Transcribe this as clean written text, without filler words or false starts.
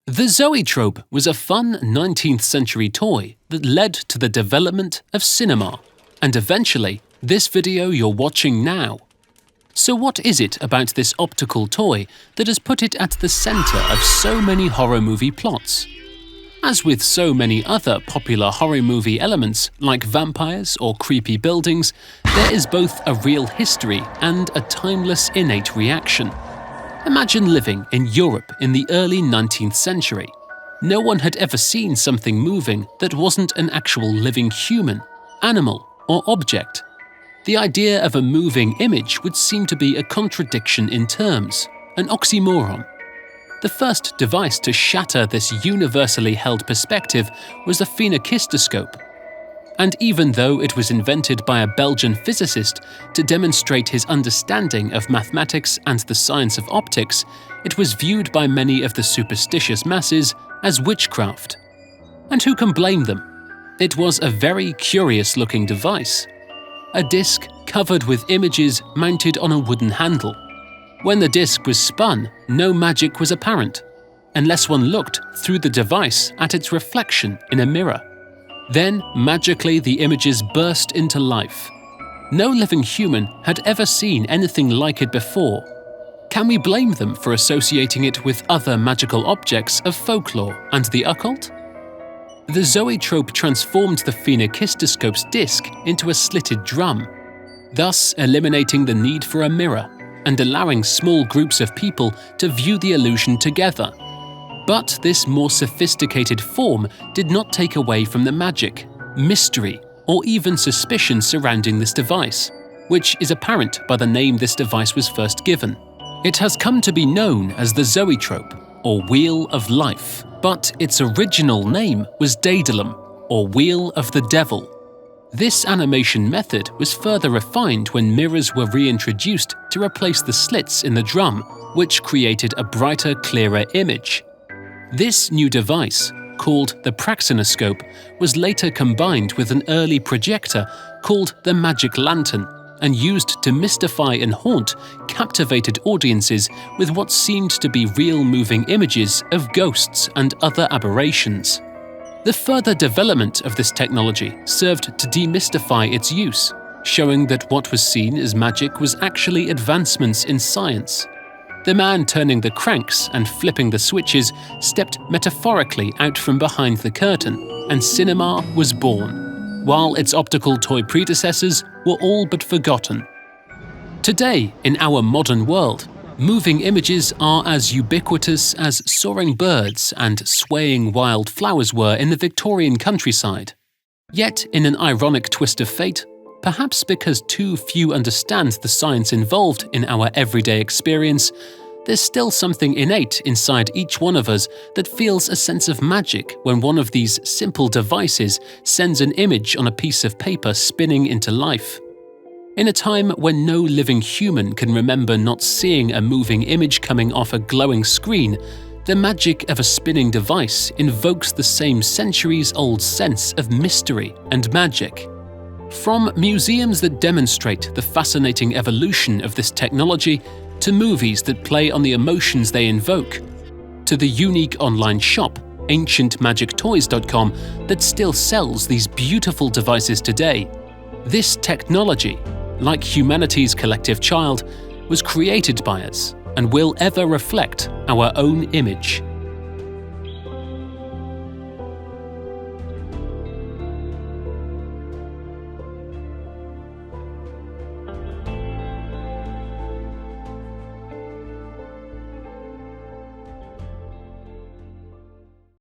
The Zoetrope was a fun 19th century toy that led to the development of cinema, and eventually this video you're watching now. So what is it about this optical toy that has put it at the center of so many horror movie plots? As with so many other popular horror movie elements like vampires or creepy buildings, there is both a real history and a timeless innate reaction. Imagine living in Europe in the early 19th century. No one had ever seen something moving that wasn't an actual living human, animal, or object. The idea of a moving image would seem to be a contradiction in terms, an oxymoron. The first device to shatter this universally held perspective was the phenakistoscope. And even though it was invented by a Belgian physicist to demonstrate his understanding of mathematics and the science of optics, it was viewed by many of the superstitious masses as witchcraft. And who can blame them? It was a very curious-looking device. A disc covered with images mounted on a wooden handle. When the disc was spun, no magic was apparent, unless one looked through the device at its reflection in a mirror. Then, magically, the images burst into life. No living human had ever seen anything like it before. Can we blame them for associating it with other magical objects of folklore and the occult? The Zoetrope transformed the phenakistoscope's disc into a slitted drum, thus eliminating the need for a mirror and allowing small groups of people to view the illusion together. But this more sophisticated form did not take away from the magic, mystery, or even suspicion surrounding this device, which is apparent by the name this device was first given. It has come to be known as the Zoetrope, or Wheel of Life, but its original name was Daedalum, or Wheel of the Devil. This animation method was further refined when mirrors were reintroduced to replace the slits in the drum, which created a brighter, clearer image. This new device, called the praxinoscope, was later combined with an early projector called the magic lantern and used to mystify and haunt captivated audiences with what seemed to be real moving images of ghosts and other aberrations. The further development of this technology served to demystify its use, showing that what was seen as magic was actually advancements in science. The man turning the cranks and flipping the switches stepped metaphorically out from behind the curtain, and cinema was born, while its optical toy predecessors were all but forgotten. Today, in our modern world, moving images are as ubiquitous as soaring birds and swaying wild flowers were in the Victorian countryside. Yet, in an ironic twist of fate, perhaps because too few understand the science involved in our everyday experience, there's still something innate inside each one of us that feels a sense of magic when one of these simple devices sends an image on a piece of paper spinning into life. In a time when no living human can remember not seeing a moving image coming off a glowing screen, the magic of a spinning device invokes the same centuries-old sense of mystery and magic. From museums that demonstrate the fascinating evolution of this technology, to movies that play on the emotions they invoke, to the unique online shop, ancientmagictoys.com, that still sells these beautiful devices today, this technology, like humanity's collective child, was created by us and will ever reflect our own image.